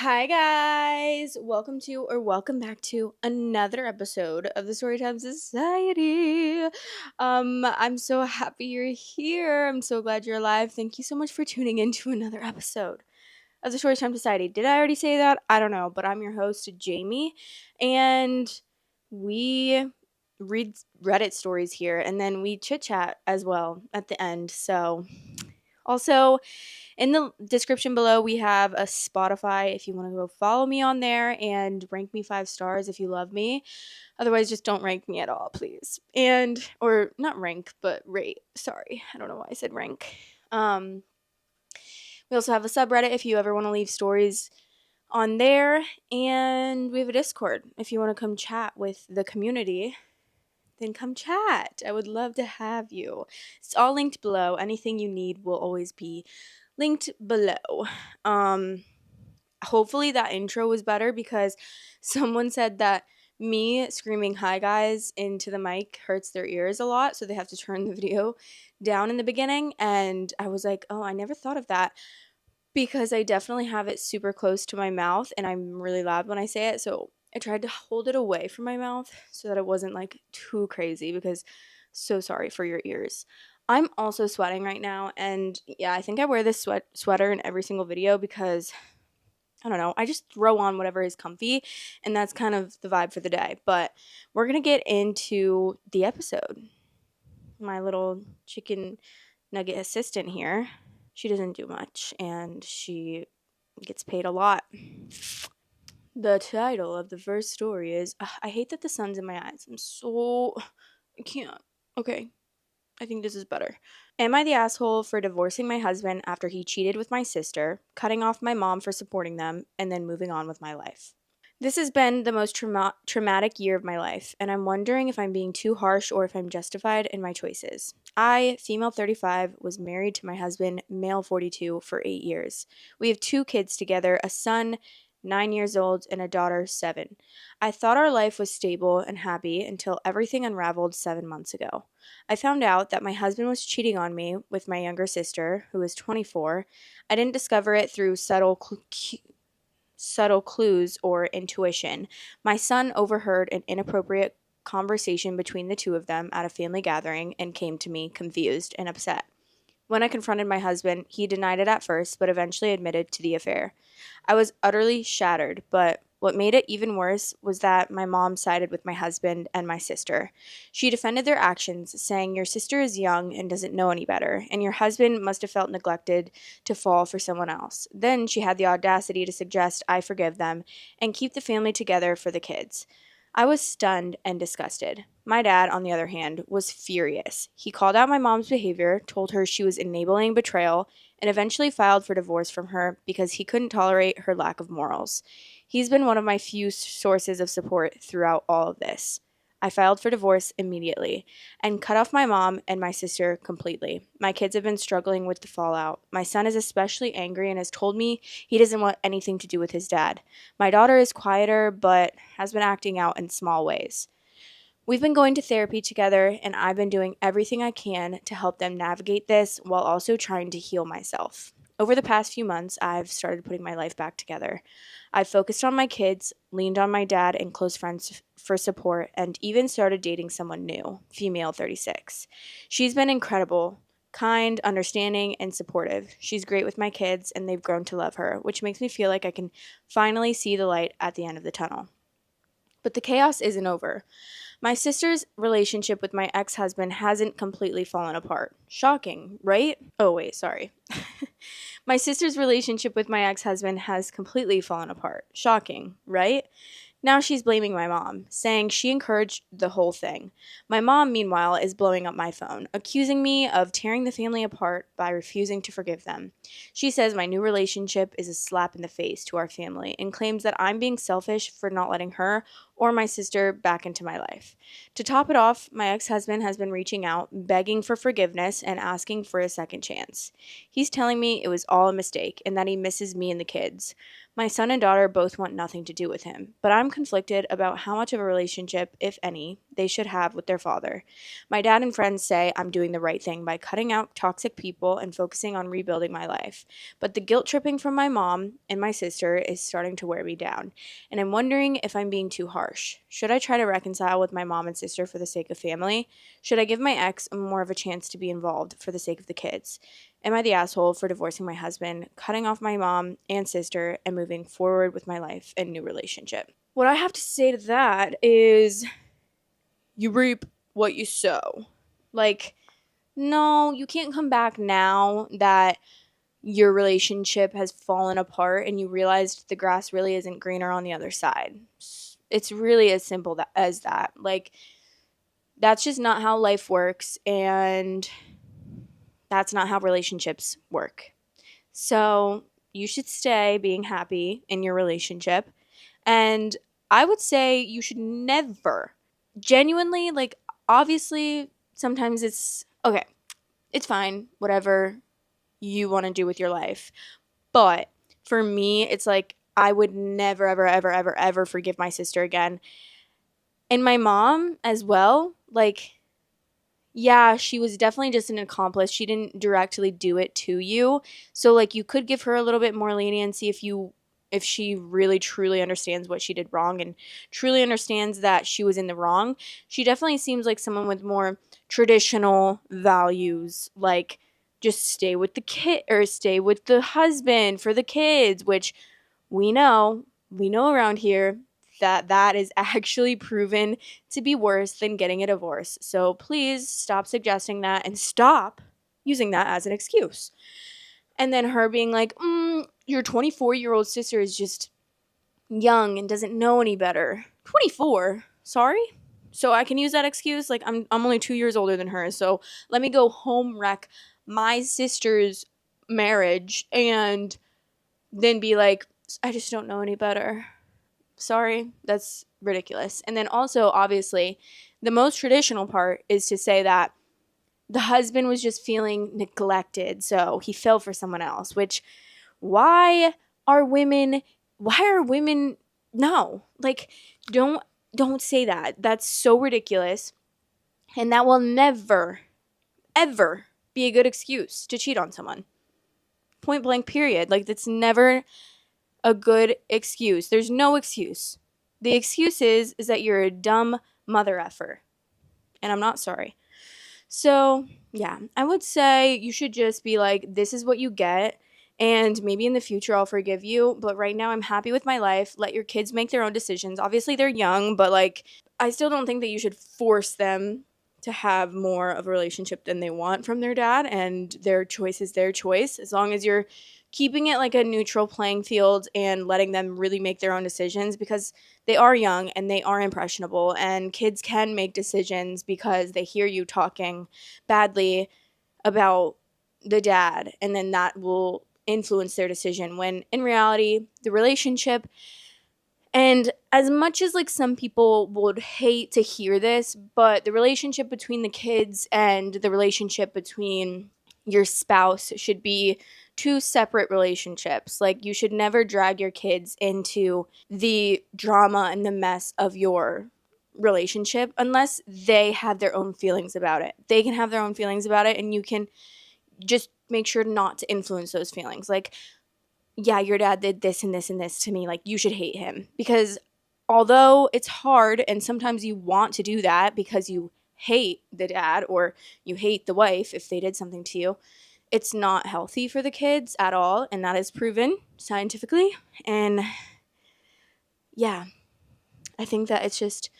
Hi guys, welcome back to another episode of the Storytime Society. I'm so happy you're here. I'm so glad you're alive. Thank you so much for tuning in to another episode of the Storytime Society. Did I already say that? I don't know, but I'm your host, Jamie, and we read Reddit stories here and then we chit chat as well at the end. So, also, in the description below, we have a Spotify if you want to go follow me on there and rank me 5 stars if you love me. Otherwise, just don't rank me at all, please. Or not rank, but rate. Sorry, I don't know why I said rank. Um, we also have a subreddit if you ever want to leave stories on there. And we have a Discord if you want to come chat with the community. Then come chat. I would love to have you. It's all linked below. Anything you need will always be linked below. Hopefully that intro was better because someone said that me screaming hi guys into the mic hurts their ears a lot, so they have to turn the video down in the beginning. And I was like, oh, I never thought of that because I definitely have it super close to my mouth and I'm really loud when I say it. So I tried to hold it away from my mouth so that it wasn't like too crazy because so sorry for your ears. I'm also sweating right now, and yeah, I think I wear this sweater in every single video because I don't know, I just throw on whatever is comfy, and that's kind of the vibe for the day. But we're going to get into the episode. My little chicken nugget assistant here, she doesn't do much, and she gets paid a lot. The title of the first story is I hate that the sun's in my eyes. I can't. Okay, I think this is better. Am I the asshole for divorcing my husband after he cheated with my sister, cutting off my mom for supporting them, and then moving on with my life? This has been the most traumatic year of my life, and I'm wondering if I'm being too harsh or if I'm justified in my choices. I, female 35, was married to my husband, male 42, for 8 years. We have 2 kids together, a son 9 years old and a daughter 7. I thought our life was stable and happy until everything unraveled 7 months ago. I found out that my husband was cheating on me with my younger sister, who is 24. I didn't discover it through subtle clues or intuition. My son overheard an inappropriate conversation between the two of them at a family gathering and came to me confused and upset. When I confronted my husband, he denied it at first, but eventually admitted to the affair. I was utterly shattered, but what made it even worse was that my mom sided with my husband and my sister. She defended their actions, saying, "Your sister is young and doesn't know any better, and your husband must have felt neglected to fall for someone else." Then she had the audacity to suggest I forgive them and keep the family together for the kids. I was stunned and disgusted. My dad, on the other hand, was furious. He called out my mom's behavior, told her she was enabling betrayal, and eventually filed for divorce from her because he couldn't tolerate her lack of morals. He's been one of my few sources of support throughout all of this. I filed for divorce immediately and cut off my mom and my sister completely. My kids have been struggling with the fallout. My son is especially angry and has told me he doesn't want anything to do with his dad. My daughter is quieter but has been acting out in small ways. We've been going to therapy together, and I've been doing everything I can to help them navigate this while also trying to heal myself. Over the past few months, I've started putting my life back together. I've focused on my kids, leaned on my dad and close friends for support, and even started dating someone new, female 36. She's been incredible, kind, understanding, and supportive. She's great with my kids, and they've grown to love her, which makes me feel like I can finally see the light at the end of the tunnel. But the chaos isn't over. My sister's relationship with my ex-husband hasn't completely fallen apart. Shocking, right? Oh, wait, sorry. My sister's relationship with my ex-husband has completely fallen apart. Shocking, right? Now she's blaming my mom, saying she encouraged the whole thing. My mom, meanwhile, is blowing up my phone, accusing me of tearing the family apart by refusing to forgive them. She says my new relationship is a slap in the face to our family and claims that I'm being selfish for not letting her or my sister back into my life. To top it off, my ex-husband has been reaching out, begging for forgiveness and asking for a second chance. He's telling me it was all a mistake and that he misses me and the kids. My son and daughter both want nothing to do with him, but I'm conflicted about how much of a relationship, if any, they should have with their father. My dad and friends say I'm doing the right thing by cutting out toxic people and focusing on rebuilding my life. But the guilt tripping from my mom and my sister is starting to wear me down, and I'm wondering if I'm being too harsh. Should I try to reconcile with my mom and sister for the sake of family? Should I give my ex more of a chance to be involved for the sake of the kids? Am I the asshole for divorcing my husband, cutting off my mom and sister, and moving forward with my life and new relationship? What I have to say to that is you reap what you sow. Like, no, you can't come back now that your relationship has fallen apart and you realized the grass really isn't greener on the other side. It's really as simple as that. Like, that's just not how life works, and that's not how relationships work. So you should stay being happy in your relationship. And I would say you should never, genuinely, like, obviously, sometimes it's okay, it's fine, whatever you want to do with your life. But for me, it's like, I would never, ever, ever, ever, ever forgive my sister again. And my mom as well. Like, yeah, she was definitely just an accomplice. She didn't directly do it to you. So like, you could give her a little bit more leniency if she really truly understands what she did wrong and truly understands that she was in the wrong. She definitely seems like someone with more traditional values, like just stay with the kid or stay with the husband for the kids, which we know around here that is actually proven to be worse than getting a divorce. So please stop suggesting that and stop using that as an excuse. And then her being like, your 24-year-old sister is just young and doesn't know any better. 24? Sorry? So I can use that excuse? Like, I'm only 2 years older than her, so let me go home wreck my sister's marriage and then be like, I just don't know any better. Sorry, that's ridiculous. And then also, obviously, the most traditional part is to say that the husband was just feeling neglected, so he fell for someone else, which why are women no, like, don't say that. That's so ridiculous, and that will never ever be a good excuse to cheat on someone. Point blank, period. Like, that's never a good excuse. There's no excuse. The excuse is that you're a dumb mother effer, and I'm not sorry. So yeah, I would say you should just be like, this is what you get, and maybe in the future I'll forgive you, but right now I'm happy with my life. Let your kids make their own decisions. Obviously they're young, but like, I still don't think that you should force them to have more of a relationship than they want from their dad, and their choice is their choice, as long as you're keeping it like a neutral playing field and letting them really make their own decisions, because they are young and they are impressionable, and kids can make decisions because they hear you talking badly about the dad, and then that will influence their decision, when in reality the relationship, and as much as like some people would hate to hear this, but the relationship between the kids and the relationship between your spouse should be two separate relationships. Like, you should never drag your kids into the drama and the mess of your relationship unless they have their own feelings about it. They can have their own feelings about it, and you can just make sure not to influence those feelings. Like, yeah, your dad did this and this and this to me, like, you should hate him. Because although it's hard and sometimes you want to do that because you hate the dad or you hate the wife if they did something to you, it's not healthy for the kids at all, and that is proven scientifically. And yeah, I think that it's just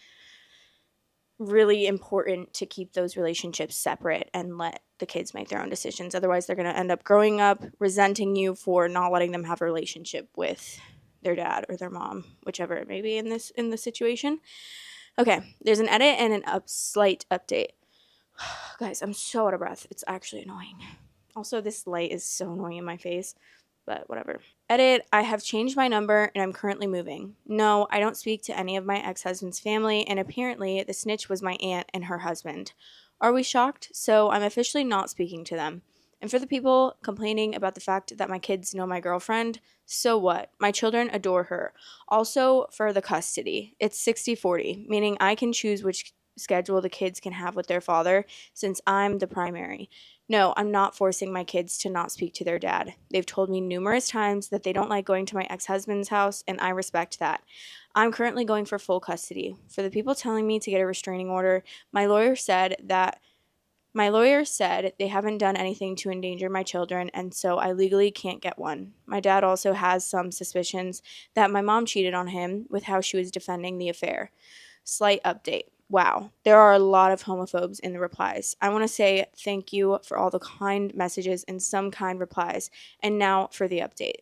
really important to keep those relationships separate and let the kids make their own decisions. Otherwise, they're going to end up growing up resenting you for not letting them have a relationship with their dad or their mom, whichever it may be in this situation. Okay, there's an edit and an slight update. Guys, I'm so out of breath. It's actually annoying. Also, this light is so annoying in my face, but whatever. Edit, I have changed my number and I'm currently moving. No, I don't speak to any of my ex-husband's family, and apparently the snitch was my aunt and her husband. Are we shocked? So I'm officially not speaking to them. And for the people complaining about the fact that my kids know my girlfriend, so what? My children adore her. Also, for the custody, it's 60-40, meaning I can choose which schedule the kids can have with their father since I'm the primary. No, I'm not forcing my kids to not speak to their dad. They've told me numerous times that they don't like going to my ex-husband's house, and I respect that. I'm currently going for full custody. For the people telling me to get a restraining order, my lawyer said they haven't done anything to endanger my children, and so I legally can't get one. My dad also has some suspicions that my mom cheated on him with how she was defending the affair. Slight update. Wow, there are a lot of homophobes in the replies. I want to say thank you for all the kind messages and some kind replies. And now for the update.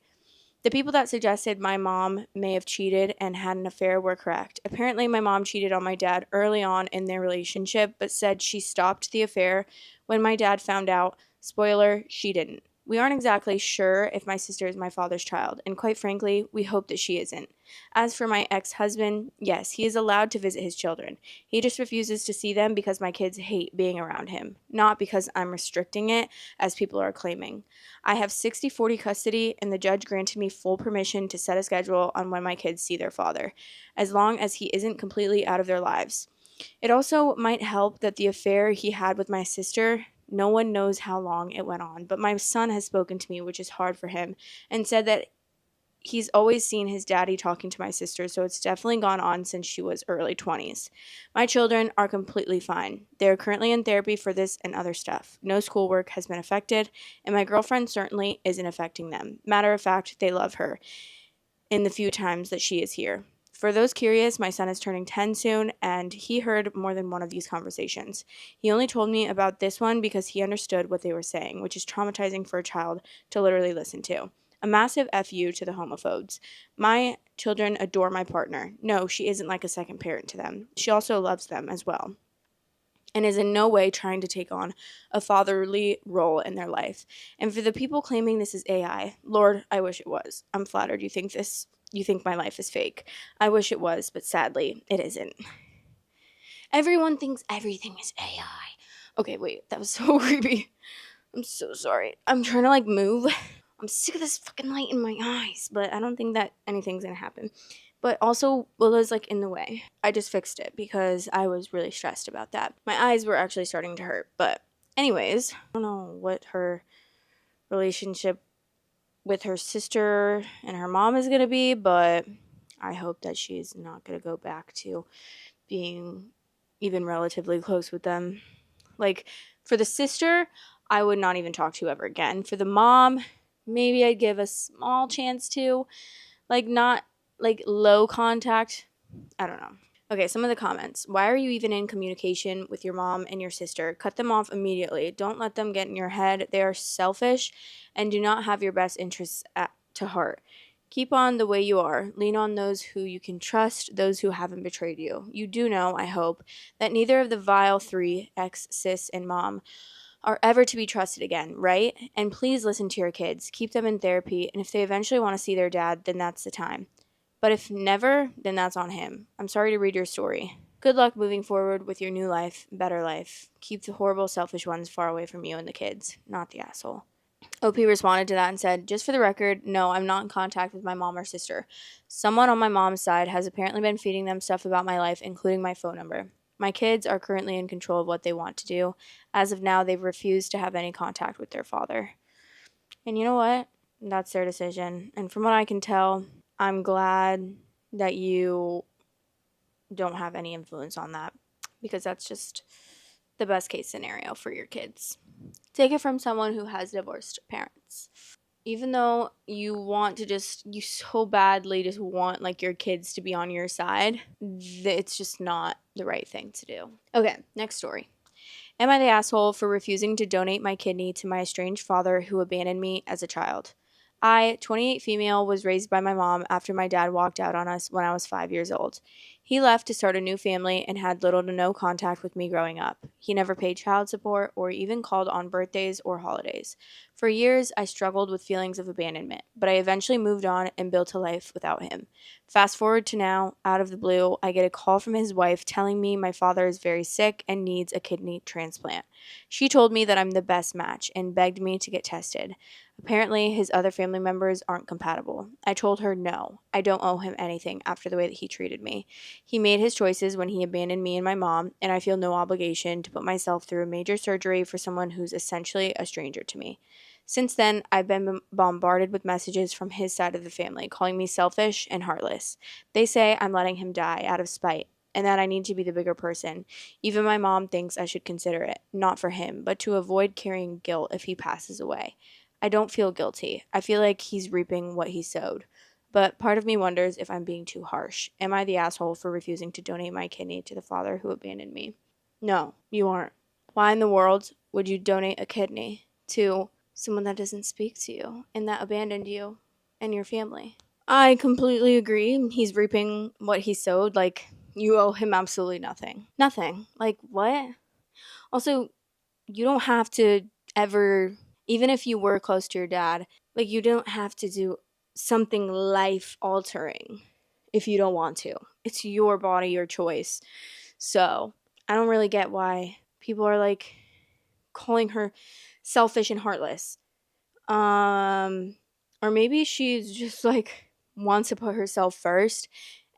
The people that suggested my mom may have cheated and had an affair were correct. Apparently, my mom cheated on my dad early on in their relationship, but said she stopped the affair when my dad found out. Spoiler, she didn't. We aren't exactly sure if my sister is my father's child, and quite frankly, we hope that she isn't. As for my ex-husband, yes, he is allowed to visit his children. He just refuses to see them because my kids hate being around him, not because I'm restricting it, as people are claiming. I have 60-40 custody, and the judge granted me full permission to set a schedule on when my kids see their father, as long as he isn't completely out of their lives. It also might help that the affair he had with my sister, no one knows how long it went on, but my son has spoken to me, which is hard for him, and said that he's always seen his daddy talking to my sister, so it's definitely gone on since she was early 20s. My children are completely fine. They are currently in therapy for this and other stuff. No schoolwork has been affected, and my girlfriend certainly isn't affecting them. Matter of fact, they love her in the few times that she is here. For those curious, my son is turning 10 soon, and he heard more than one of these conversations. He only told me about this one because he understood what they were saying, which is traumatizing for a child to literally listen to. A massive FU to the homophobes. My children adore my partner. No, she isn't like a second parent to them. She also loves them as well, and is in no way trying to take on a fatherly role in their life. And for the people claiming this is AI, Lord, I wish it was. I'm flattered you think my life is fake. I wish it was, but sadly, it isn't. Everyone thinks everything is AI. Okay, wait, that was so creepy. I'm so sorry. I'm trying to move. I'm sick of this fucking light in my eyes, but I don't think that anything's gonna happen. But also, Willa's in the way. I just fixed it because I was really stressed about that. My eyes were actually starting to hurt. But anyways, I don't know what her relationship with her sister and her mom is gonna be, but I hope that she's not gonna go back to being even relatively close with them. For the sister, I would not even talk to ever again. For the mom, maybe I'd give a small chance to, not low contact. I don't know. Okay, some of the comments. Why are you even in communication with your mom and your sister? Cut them off immediately. Don't let them get in your head. They are selfish and do not have your best interests to heart. Keep on the way you are. Lean on those who you can trust, those who haven't betrayed you. You do know, I hope, that neither of the vile three, ex, sis, and mom, are ever to be trusted again, right? And please listen to your kids. Keep them in therapy, and if they eventually want to see their dad, then that's the time. But if never, then that's on him. I'm sorry to read your story. Good luck moving forward with your new life, better life. Keep the horrible, selfish ones far away from you and the kids, not the asshole. OP responded to that and said, just for the record, no, I'm not in contact with my mom or sister. Someone on my mom's side has apparently been feeding them stuff about my life, including my phone number. My kids are currently in control of what they want to do. As of now, they've refused to have any contact with their father. And you know what? That's their decision. And from what I can tell, I'm glad that you don't have any influence on that, because that's just the best case scenario for your kids. Take it from someone who has divorced parents. Even though you so badly just want your kids to be on your side, it's just not the right thing to do. Okay, next story. Am I the asshole for refusing to donate my kidney to my estranged father who abandoned me as a child? I, 28 female, was raised by my mom after my dad walked out on us when I was 5 years old. He left to start a new family and had little to no contact with me growing up. He never paid child support or even called on birthdays or holidays. For years, I struggled with feelings of abandonment, but I eventually moved on and built a life without him. Fast forward to now, out of the blue, I get a call from his wife telling me my father is very sick and needs a kidney transplant. She told me that I'm the best match and begged me to get tested. Apparently, his other family members aren't compatible. I told her no, I don't owe him anything after the way that he treated me. He made his choices when he abandoned me and my mom, and I feel no obligation to put myself through a major surgery for someone who's essentially a stranger to me. Since then, I've been bombarded with messages from his side of the family, calling me selfish and heartless. They say I'm letting him die out of spite, and that I need to be the bigger person. Even my mom thinks I should consider it, not for him, but to avoid carrying guilt if he passes away. I don't feel guilty. I feel like he's reaping what he sowed. But part of me wonders if I'm being too harsh. Am I the asshole for refusing to donate my kidney to the father who abandoned me? No, you aren't. Why in the world would you donate a kidney to someone that doesn't speak to you and that abandoned you and your family? I completely agree. He's reaping what he sowed. Like, you owe him absolutely nothing. Nothing. Like, what? Also, you don't have to ever, even if you were close to your dad, like, you don't have to do something life altering if you don't want to. It's your body, your choice. So, I don't really get why people are like calling her selfish and heartless. Or maybe she's just like wants to put herself first.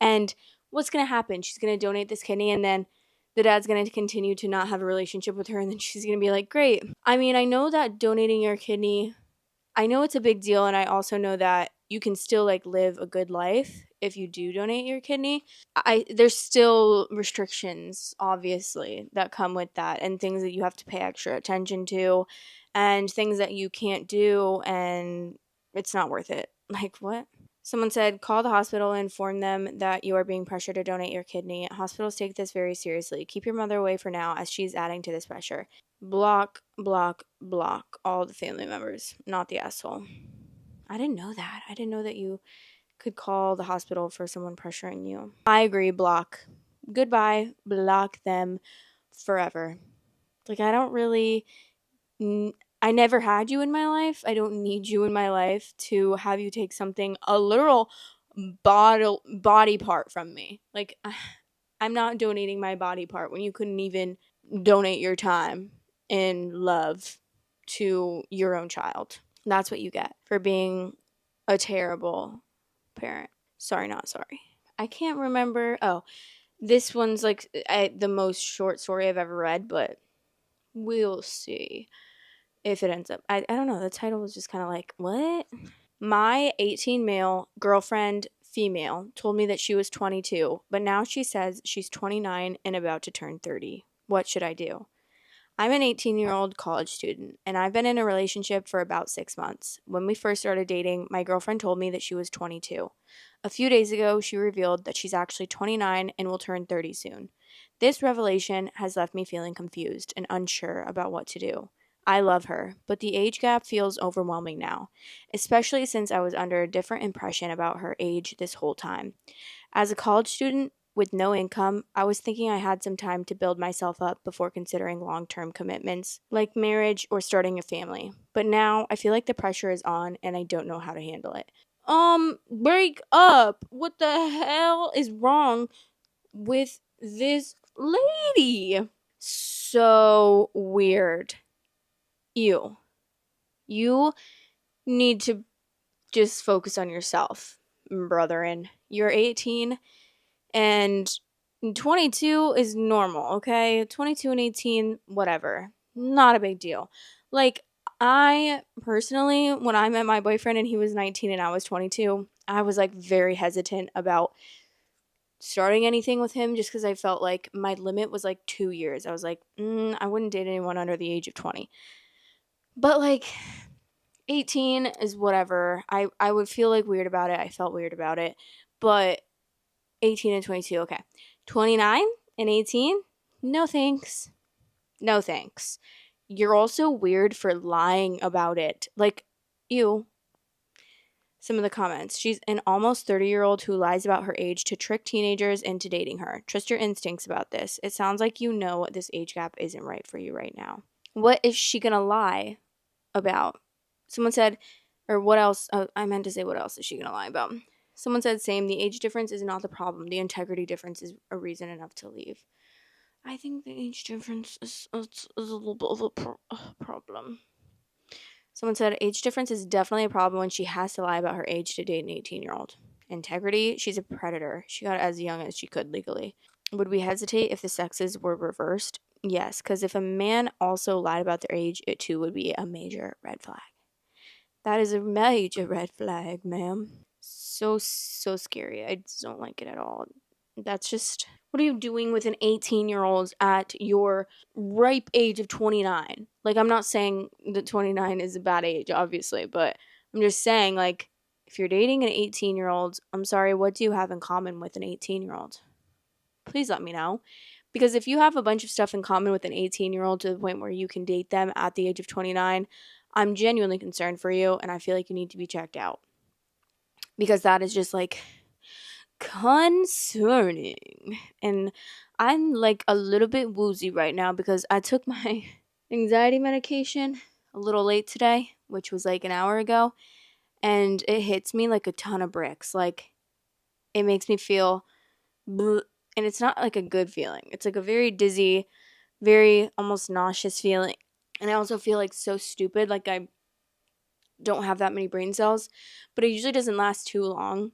And what's going to happen? She's going to donate this kidney and then the dad's going to continue to not have a relationship with her. And then she's going to be like, great. I mean, I know that donating your kidney, I know it's a big deal. And I also know that you can still like live a good life if you do donate your kidney. There's still restrictions, obviously, that come with that and things that you have to pay extra attention to and things that you can't do, and it's not worth it. Like, what? Someone said, call the hospital and inform them that you are being pressured to donate your kidney. Hospitals take this very seriously. Keep your mother away for now as she's adding to this pressure. Block, block, block all the family members, not the asshole. I didn't know that. I didn't know that you could call the hospital for someone pressuring you. I agree, block. Goodbye, block them forever. Like, I don't really, I never had you in my life. I don't need you in my life to have you take something, a literal body part from me. Like, I'm not donating my body part when you couldn't even donate your time and love to your own child. That's what you get for being a terrible parent. Sorry, not sorry. I can't remember. Oh, this one's like the most short story I've ever read, but we'll see if it ends up. I don't know. The title was just kind of like, what? My 18 male girlfriend, female, told me that she was 22, but now she says she's 29 and about to turn 30. What should I do? I'm an 18-year-old college student, and I've been in a relationship for about 6 months. When we first started dating, my girlfriend told me that she was 22. A few days ago, she revealed that she's actually 29 and will turn 30 soon. This revelation has left me feeling confused and unsure about what to do. I love her, but the age gap feels overwhelming now, especially since I was under a different impression about her age this whole time. As a college student, with no income, I was thinking I had some time to build myself up before considering long-term commitments, like marriage or starting a family. But now, I feel like the pressure is on and I don't know how to handle it. Break up! What the hell is wrong with this lady? So weird. You need to just focus on yourself, brotherin. You're 18 and 22 is normal, okay? 22 and 18, whatever. Not a big deal. Like, I personally, when I met my boyfriend and he was 19 and I was 22, I was like very hesitant about starting anything with him just because I felt like my limit was like 2 years. I was like, I wouldn't date anyone under the age of 20. But like 18 is whatever. I would feel like weird about it. I felt weird about it. But 18 and 22, okay. 29 and 18? No thanks. No thanks. You're also weird for lying about it. Like, ew. Some of the comments. She's an almost 30-year-old who lies about her age to trick teenagers into dating her. Trust your instincts about this. It sounds like you know this age gap isn't right for you right now. What is she gonna lie about? Someone said, or what else? I meant to say, what else is she going to lie about? Someone said, same, the age difference is not the problem. The integrity difference is a reason enough to leave. I think the age difference is a little bit of a problem. Someone said, age difference is definitely a problem when she has to lie about her age to date an 18-year-old. Integrity, she's a predator. She got as young as she could legally. Would we hesitate if the sexes were reversed? Yes, because if a man also lied about their age, it too would be a major red flag. That is a major red flag, ma'am. So scary. I just don't like it at all. That's just, what are you doing with an 18-year-old at your ripe age of 29? Like, I'm not saying that 29 is a bad age, obviously, but I'm just saying, like, if you're dating an 18-year-old, I'm sorry, what do you have in common with an 18-year-old? Please let me know. Because if you have a bunch of stuff in common with an 18-year-old to the point where you can date them at the age of 29, I'm genuinely concerned for you, and I feel like you need to be checked out. Because that is just, like, concerning. And I'm, like, a little bit woozy right now because I took my anxiety medication a little late today, which was, like, an hour ago, and it hits me like a ton of bricks. Like, it makes me feel bleh, and it's not, like, a good feeling. It's, like, a very dizzy, very almost nauseous feeling. And I also feel, like, so stupid, like I don't have that many brain cells, but it usually doesn't last too long,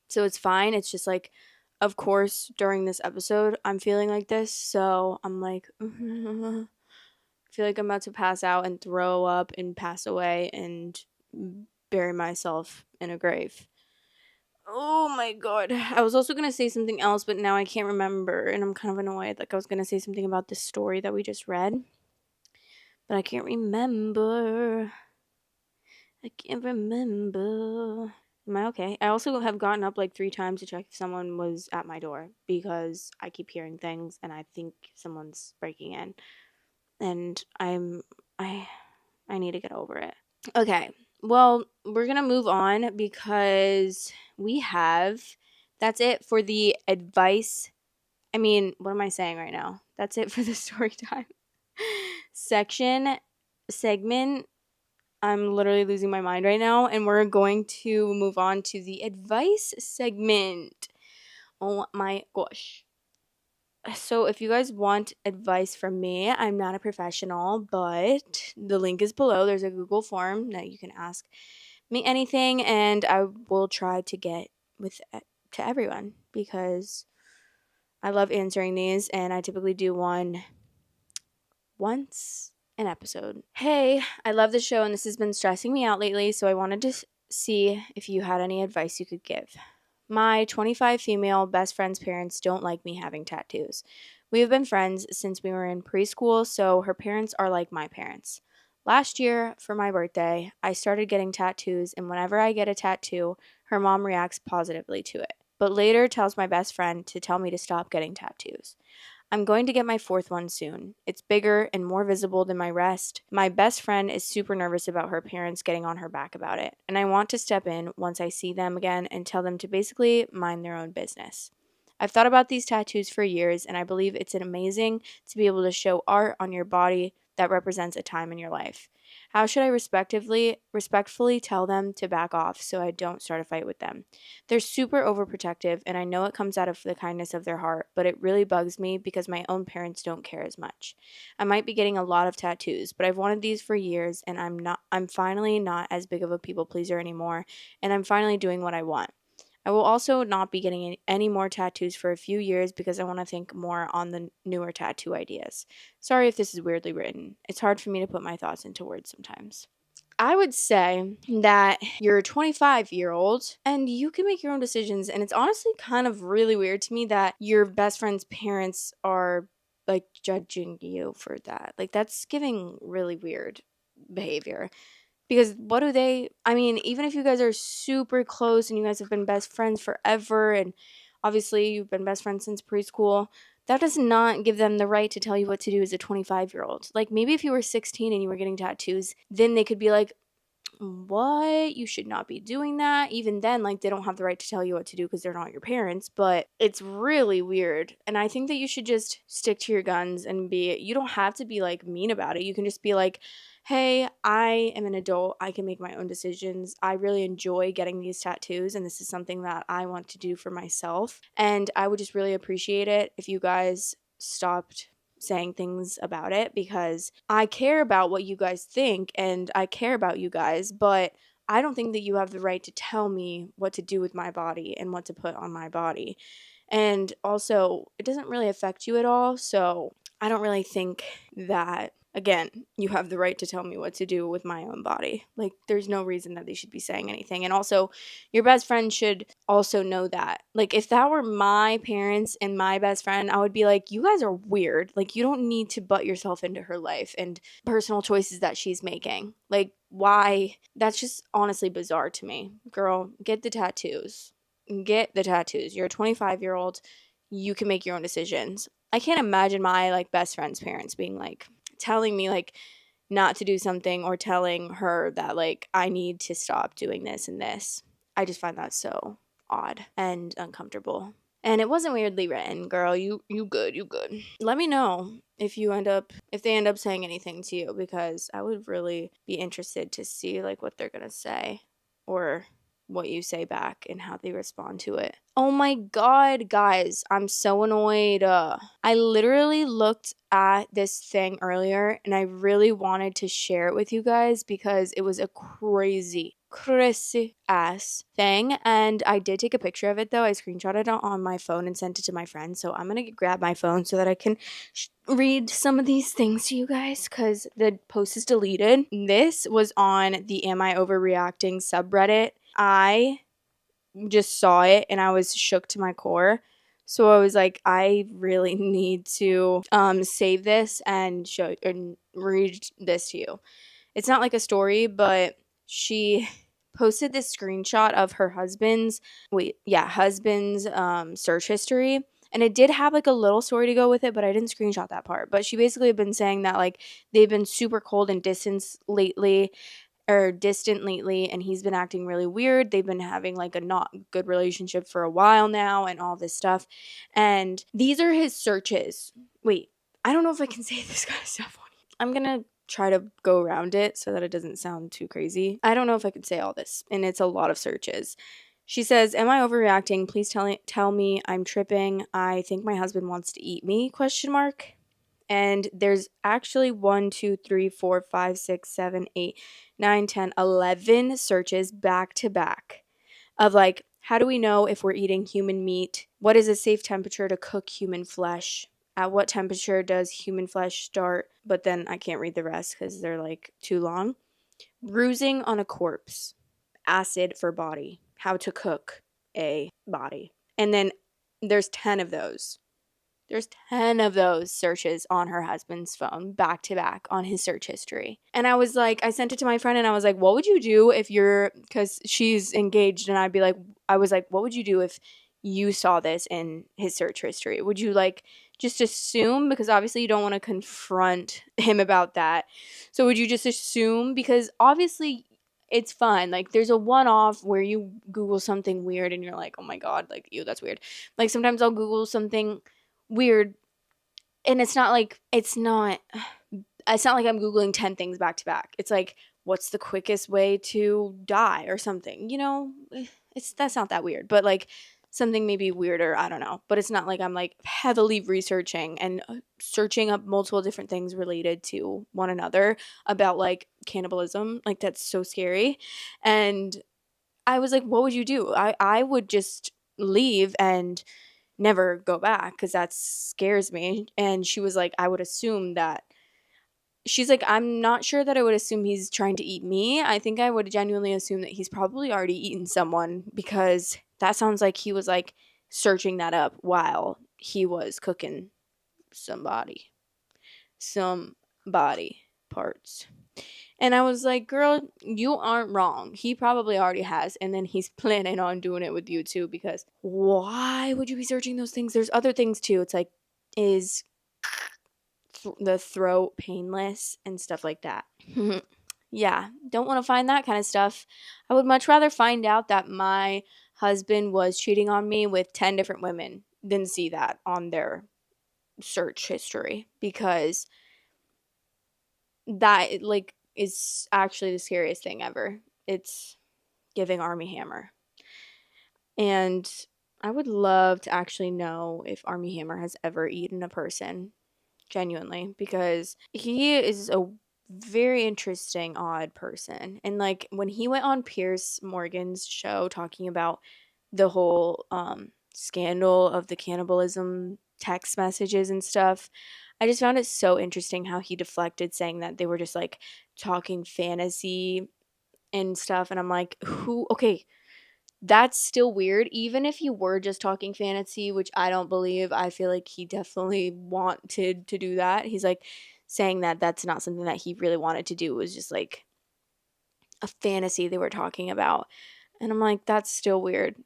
so it's fine. It's just, like, of course, during this episode, I'm feeling like this, so I'm like, I feel like I'm about to pass out and throw up and pass away and bury myself in a grave. Oh my god. I was also going to say something else, but now I can't remember, and I'm kind of annoyed. Like, I was going to say something about this story that we just read, but I can't remember. I can't remember. Am I okay? I also have gotten up like 3 times to check if someone was at my door because I keep hearing things and I think someone's breaking in. And I need to get over it. Okay. Well, we're going to move on because that's it for the advice. I mean, what am I saying right now? That's it for the story time segment. I'm literally losing my mind right now, and we're going to move on to the advice segment. Oh my gosh. So if you guys want advice from me, I'm not a professional, but the link is below. There's a Google form that you can ask me anything, and I will try to get to everyone because I love answering these, and I typically do one once an episode. Hey, I love the show and this has been stressing me out lately, so I wanted to see if you had any advice you could give. My 25 female best friend's parents don't like me having tattoos. We have been friends since we were in preschool, so her parents are like my parents. Last year, for my birthday, I started getting tattoos, and whenever I get a tattoo, her mom reacts positively to it, but later tells my best friend to tell me to stop getting tattoos. I'm going to get my 4th one soon. It's bigger and more visible than my rest. My best friend is super nervous about her parents getting on her back about it, and I want to step in once I see them again and tell them to basically mind their own business. I've thought about these tattoos for years, and I believe it's amazing to be able to show art on your body that represents a time in your life. How should I respectfully tell them to back off so I don't start a fight with them? They're super overprotective, and I know it comes out of the kindness of their heart, but it really bugs me because my own parents don't care as much. I might be getting a lot of tattoos, but I've wanted these for years, and I'm finally not as big of a people pleaser anymore, and I'm finally doing what I want. I will also not be getting any more tattoos for a few years because I want to think more on the newer tattoo ideas. Sorry if this is weirdly written. It's hard for me to put my thoughts into words sometimes. I would say that you're a 25-year-old and you can make your own decisions. And it's honestly kind of really weird to me that your best friend's parents are like judging you for that. Like, that's giving really weird behavior. Because what do they, I mean, even if you guys are super close and you guys have been best friends forever, and obviously you've been best friends since preschool, that does not give them the right to tell you what to do as a 25-year-old. Like, maybe if you were 16 and you were getting tattoos, then they could be like, what? You should not be doing that. Even then, like, they don't have the right to tell you what to do because they're not your parents, but it's really weird. And I think that you should just stick to your guns and you don't have to be like mean about it. You can just be like, hey, I am an adult. I can make my own decisions. I really enjoy getting these tattoos, and this is something that I want to do for myself. And I would just really appreciate it if you guys stopped saying things about it, because I care about what you guys think and I care about you guys, but I don't think that you have the right to tell me what to do with my body and what to put on my body. And also, it doesn't really affect you at all, so I don't really think that, again, you have the right to tell me what to do with my own body. Like, there's no reason that they should be saying anything. And also, your best friend should also know that. Like, if that were my parents and my best friend, I would be like, you guys are weird. Like, you don't need to butt yourself into her life and personal choices that she's making. Like, why? That's just honestly bizarre to me. Girl, get the tattoos. Get the tattoos. You're a 25-year-old. You can make your own decisions. I can't imagine my, like, best friend's parents being like, telling me, like, not to do something or telling her that, like, I need to stop doing this and this. I just find that so odd and uncomfortable. And it wasn't weirdly written, girl. You good, you good. Let me know if they end up saying anything to you, because I would really be interested to see, like, what they're gonna say or what you say back and how they respond to it. Oh my god, guys, I'm so annoyed. I literally looked at this thing earlier and I really wanted to share it with you guys because it was a crazy ass thing, and I did take a picture of it though. I screenshotted it on my phone and sent it to my friend, so I'm gonna grab my phone so that I can read some of these things to you guys because the post is deleted. This was on the Am I Overreacting subreddit. I just saw it and I was shook to my core. So I was like, I really need to save this and show and read this to you. It's not like a story, but she posted this screenshot of her husband's search history. And it did have like a little story to go with it, but I didn't screenshot that part. But she basically had been saying that like they've been super cold and distant lately, and he's been acting really weird. They've been having like a not good relationship for a while now and all this stuff. And these are his searches. Wait, I don't know if I can say this kind of stuff on here. I'm gonna try to go around it so that it doesn't sound too crazy. I don't know if I could say all this, and it's a lot of searches. She says, am I overreacting? Please tell me I'm tripping. I think my husband wants to eat me, question mark. And there's actually 1, 2, 3, 4, 5, 6, 7, 8, 9, 10, 11 searches back to back of like, how do we know if we're eating human meat? What is a safe temperature to cook human flesh? At what temperature does human flesh start? But then I can't read the rest because they're like too long. Bruising on a corpse. Acid for body. How to cook a body. And then there's 10 of those. There's 10 of those searches on her husband's phone back to back on his search history. And I was like, I sent it to my friend and I was like, what would you do if because she's engaged, and I was like, what would you do if you saw this in his search history? Would you like just assume, because obviously you don't want to confront him about that. So would you just assume, because obviously it's fun. Like there's a one-off where you Google something weird and you're like, oh my God, like, ew, that's weird. Like sometimes I'll Google something weird, and it's not like I'm Googling 10 things back to back. It's like, what's the quickest way to die or something, that's not that weird, but like something maybe weirder, I don't know. But it's not like I'm like heavily researching and searching up multiple different things related to one another about like cannibalism. Like that's so scary. And I was like, what would you do? I would just leave and never go back because that scares me. And she was like, I would assume that. She's like, I'm not sure that I would assume he's trying to eat me. I think I would genuinely assume that he's probably already eaten someone, because that sounds like he was like searching that up while he was cooking somebody parts. And I was like, girl, you aren't wrong. He probably already has. And then he's planning on doing it with you too, because why would you be searching those things? There's other things too. It's like, is the throat painless and stuff like that. Yeah, don't want to find that kind of stuff. I would much rather find out that my husband was cheating on me with 10 different women than see that on their search history, because that like is actually the scariest thing ever. It's giving Army Hammer. And I would love to actually know if Army Hammer has ever eaten a person, genuinely, because he is a very interesting, odd person. And like when he went on Piers Morgan's show talking about the whole scandal of the cannibalism text messages and stuff, I just found it so interesting how he deflected, saying that they were just like talking fantasy and stuff. And I'm like, who, okay, that's still weird. Even if you were just talking fantasy, which I don't believe, I feel like he definitely wanted to do that. He's like saying that that's not something that he really wanted to do. It was just like a fantasy they were talking about. And I'm like, that's still weird.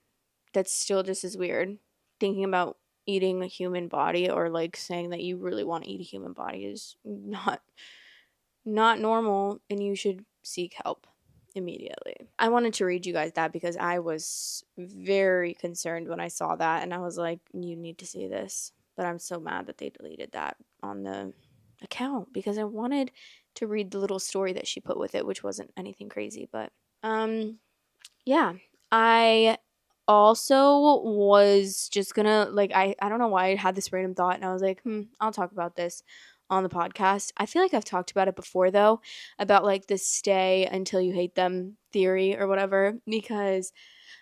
That's still just as weird. Thinking about eating a human body, or like saying that you really want to eat a human body, is not normal, and you should seek help immediately. I wanted to read you guys that because I was very concerned when I saw that, and I was like, you need to see this. But I'm so mad that they deleted that on the account because I wanted to read the little story that she put with it, which wasn't anything crazy. But um yeah, I also was just gonna like I don't know why I had this random thought, and I was like, I'll talk about this on the podcast. I feel like I've talked about it before though, about like the stay until you hate them theory or whatever, because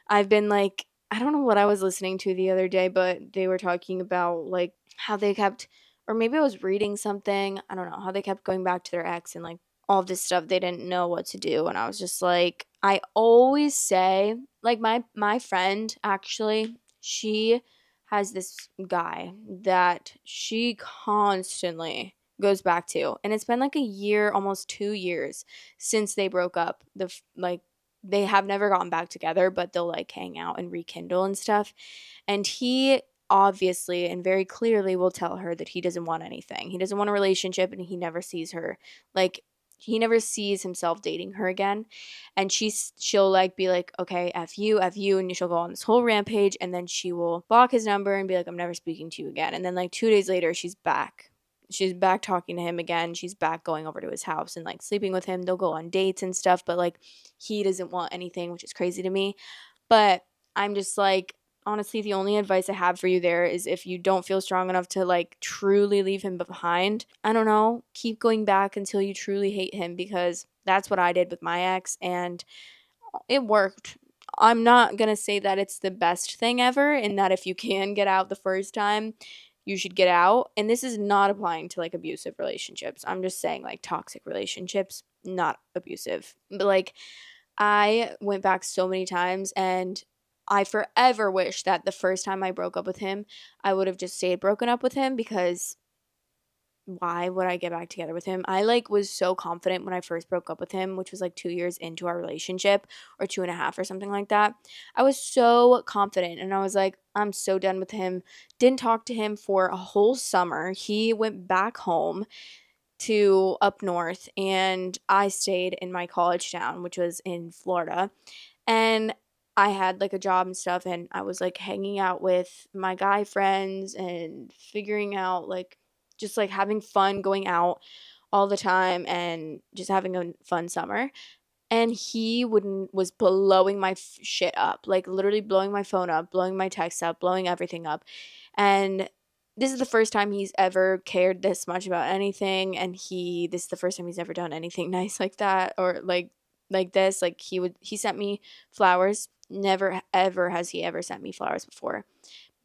I've been like, I don't know what I was listening to the other day, but they were talking about like how they kept, or maybe I was reading something, I don't know, how they kept going back to their ex and like all this stuff they didn't know what to do. And I was just like, I always say, like my friend actually, she has this guy that she constantly goes back to, and it's been like a year, almost 2 years since they broke up. Like they have never gotten back together, but they'll like hang out and rekindle and stuff. And he obviously and very clearly will tell her that he doesn't want anything. He doesn't want a relationship, and he never sees her like, he never sees himself dating her again. And she'll like be like, okay, F you, and she'll go on this whole rampage, and then she will block his number and be like, I'm never speaking to you again. And then like 2 days later, she's back. She's back talking to him again. She's back going over to his house and like sleeping with him. They'll go on dates and stuff, but like he doesn't want anything, which is crazy to me. But I'm just like, honestly, the only advice I have for you there is, if you don't feel strong enough to like truly leave him behind, I don't know, keep going back until you truly hate him, because that's what I did with my ex and it worked. I'm not going to say that it's the best thing ever, and that if you can get out the first time, you should get out. And this is not applying to like abusive relationships. I'm just saying like toxic relationships, not abusive. But like I went back so many times, and I forever wish that the first time I broke up with him, I would have just stayed broken up with him, because why would I get back together with him? I like was so confident when I first broke up with him, which was like 2 years into our relationship, or 2.5 or something like that. I was so confident, and I was like, I'm so done with him. Didn't talk to him for a whole summer. He went back home to up north, and I stayed in my college town, which was in Florida. And I had like a job and stuff, and I was like hanging out with my guy friends and figuring out like just like having fun, going out all the time and just having a fun summer. And he wouldn't was blowing my shit up, like literally blowing my phone up, blowing my text up, blowing everything up. And this is the first time he's ever cared this much about anything, and this is the first time he's ever done anything nice like that, or like this. Like he sent me flowers. Never ever has he ever sent me flowers before.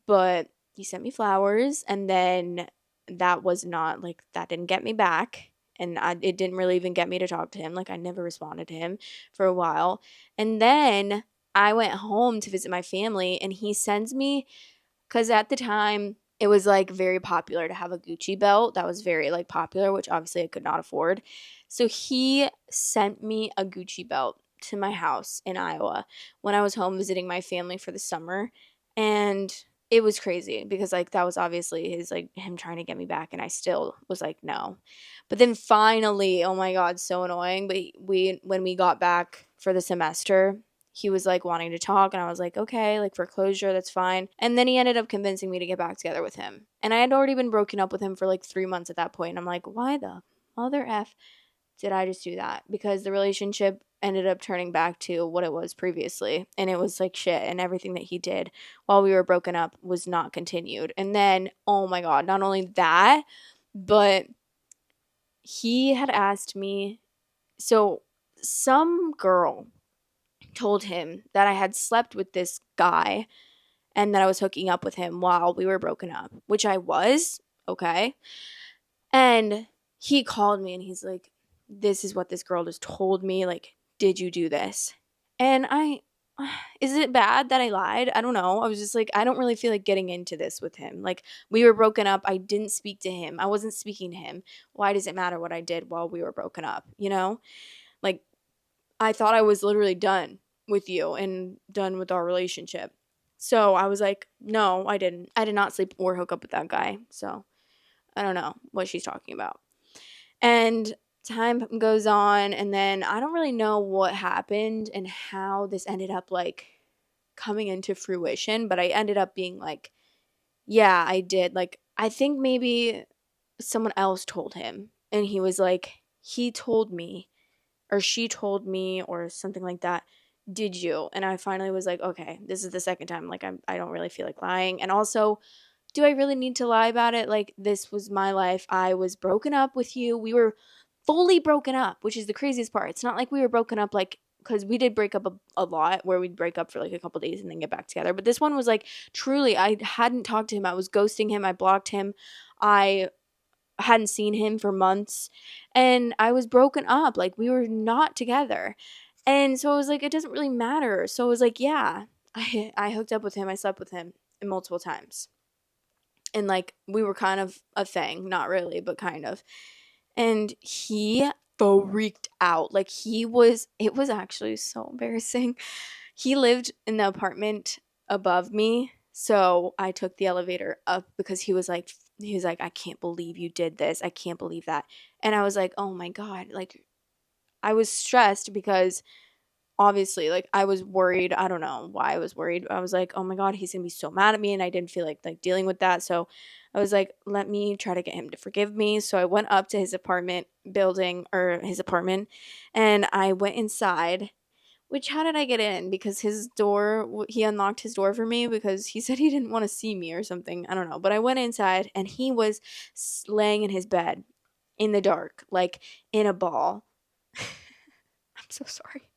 But he sent me flowers, and then that was not like, that didn't get me back, and it didn't really even get me to talk to him. Like I never responded to him for a while. And then I went home to visit my family, and he sends me, because at the time it was like very popular to have a Gucci belt. That was very like popular, which obviously I could not afford. So he sent me a Gucci belt to my house in Iowa when I was home visiting my family for the summer. And it was crazy because like that was obviously his like him trying to get me back, and I still was like no. But then finally, oh my god, so annoying, but we when we got back for the semester, he was like wanting to talk, and I was like okay, like for closure, that's fine. And then he ended up convincing me to get back together with him, and I had already been broken up with him for like 3 months at that point, and I'm like, why the mother f did I just do that? Because the relationship ended up turning back to what it was previously. And it was like shit. And everything that he did while we were broken up was not continued. And then, oh my God, not only that, but he had asked me. So some girl told him that I had slept with this guy and that I was hooking up with him while we were broken up, which I was. Okay. And he called me and he's like, this is what this girl just told me. Like, did you do this? And is it bad that I lied? I don't know. I was just like, I don't really feel like getting into this with him. Like, we were broken up. I didn't speak to him. I wasn't speaking to him. Why does it matter what I did while we were broken up? You know? Like, I thought I was literally done with you and done with our relationship. So I was like, no, I didn't. I did not sleep or hook up with that guy. So I don't know what she's talking about. And time goes on, and then I don't really know what happened and how this ended up like coming into fruition, but I ended up being like, yeah, I did. Like, I think maybe someone else told him, and he was like, he told me, or she told me, or something like that. Did you? And I finally was like, okay, this is the second time. Like, I don't really feel like lying. And also, do I really need to lie about it? Like, this was my life. I was broken up with you. We were fully broken up, which is the craziest part. It's not like we were broken up, like, because we did break up a lot where we'd break up for like a couple days and then get back together. But this one was like, truly, I hadn't talked to him. I was ghosting him. I blocked him. I hadn't seen him for months. And I was broken up. Like, we were not together. And so I was like, it doesn't really matter. So I was like, yeah, I hooked up with him. I slept with him multiple times. And like we were kind of a thing, not really, but kind of. And he freaked out. Like it was actually so embarrassing. He lived in the apartment above me, so I took the elevator up because he was like, I can't believe you did this. I can't believe that. And I was like, oh my God. Like, I was stressed because obviously, like, I was worried. I don't know why I was worried. I was like, oh my God, he's gonna be so mad at me, and I didn't feel like dealing with that. So I was like, let me try to get him to forgive me. So I went up to his apartment building, or his apartment, and I went inside. Which, how did I get in? Because his door, he unlocked his door for me because he said he didn't want to see me or something. I don't know. But I went inside and he was laying in his bed in the dark, like in a ball. I'm so sorry.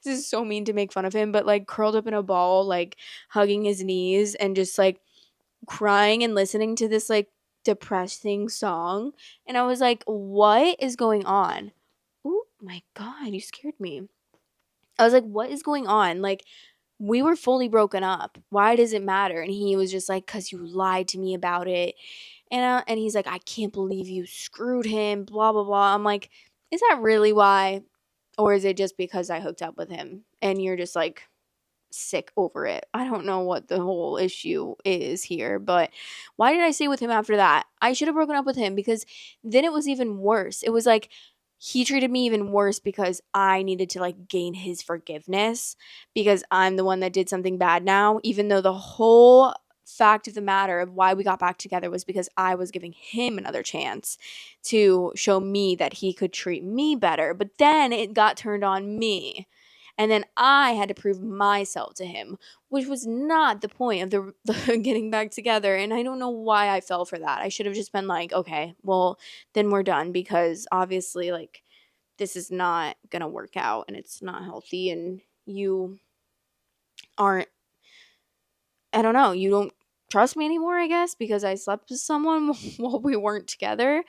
This is so mean to make fun of him, but like curled up in a ball, like hugging his knees and just like crying and listening to this like depressing song. And I was like, what is going on? Oh my God, you scared me. I was like, what is going on? Like, we were fully broken up. Why does it matter? And he was just like, because you lied to me about it. And he's like, I can't believe you screwed him, blah, blah, blah. I'm like, is that really why? Or is it just because I hooked up with him and you're just like sick over it? I don't know what the whole issue is here, but why did I stay with him after that? I should have broken up with him because then it was even worse. It was like he treated me even worse because I needed to like gain his forgiveness because I'm the one that did something bad now, even though the whole fact of the matter of why we got back together was because I was giving him another chance to show me that he could treat me better. But then it got turned on me. And then I had to prove myself to him, which was not the point of the getting back together. And I don't know why I fell for that. I should have just been like, okay, well, then we're done because obviously, like, this is not going to work out and it's not healthy. And you aren't, I don't know, you don't trust me anymore, I guess, because I slept with someone while we weren't together.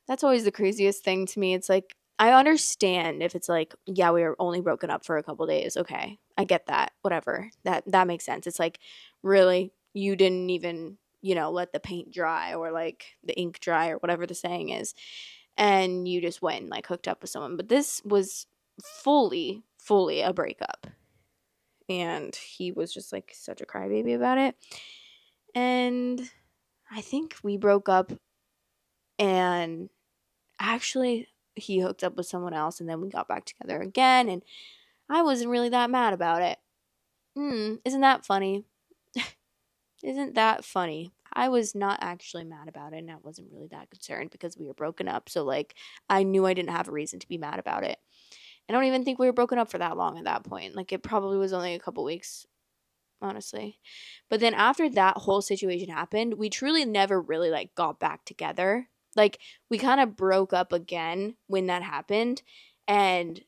That's always the craziest thing to me. It's like, I understand if it's like, yeah, we were only broken up for a couple days. Okay, I get that. Whatever. That makes sense. It's like, really, you didn't even, let the paint dry or like the ink dry or whatever the saying is, and you just went and like hooked up with someone. But this was fully a breakup, and he was just like such a crybaby about it. And I think we broke up, and actually he hooked up with someone else, and then we got back together again, and I wasn't really that mad about it. Isn't that funny? Isn't that funny? I was not actually mad about it, and I wasn't really that concerned because we were broken up. So, like, I knew I didn't have a reason to be mad about it. I don't even think we were broken up for that long at that point. Like, it probably was only a couple weeks, honestly. But then after that whole situation happened, we truly never really, like, got back together. Like, we kind of broke up again when that happened, and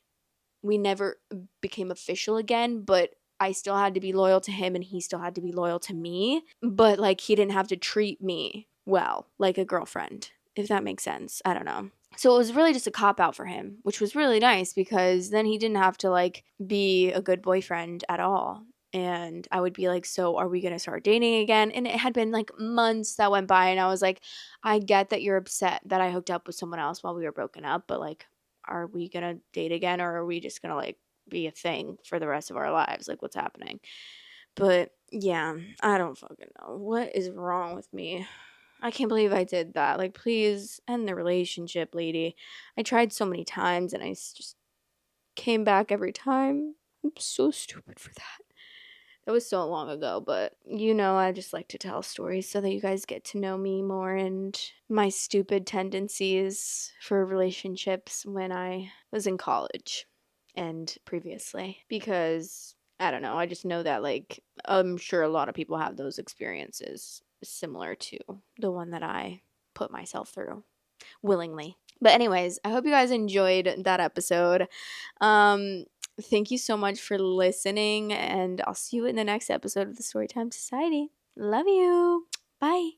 we never became official again, but I still had to be loyal to him and he still had to be loyal to me. But like he didn't have to treat me well, like a girlfriend, if that makes sense. I don't know. So it was really just a cop out for him, which was really nice because then he didn't have to like be a good boyfriend at all. And I would be like, so are we going to start dating again? And it had been like months that went by. And I was like, I get that you're upset that I hooked up with someone else while we were broken up. But like, are we going to date again? Or are we just going to like be a thing for the rest of our lives? Like, what's happening? But yeah, I don't fucking know. What is wrong with me? I can't believe I did that. Like, please end the relationship, lady. I tried so many times and I just came back every time. I'm so stupid for that. That was so long ago, but you know, I just like to tell stories so that you guys get to know me more and my stupid tendencies for relationships when I was in college and previously. Because I don't know, I just know that, like, I'm sure a lot of people have those experiences similar to the one that I put myself through willingly. But anyways, I hope you guys enjoyed that episode. Thank you so much for listening, and I'll see you in the next episode of the Storytime Society. Love you. Bye.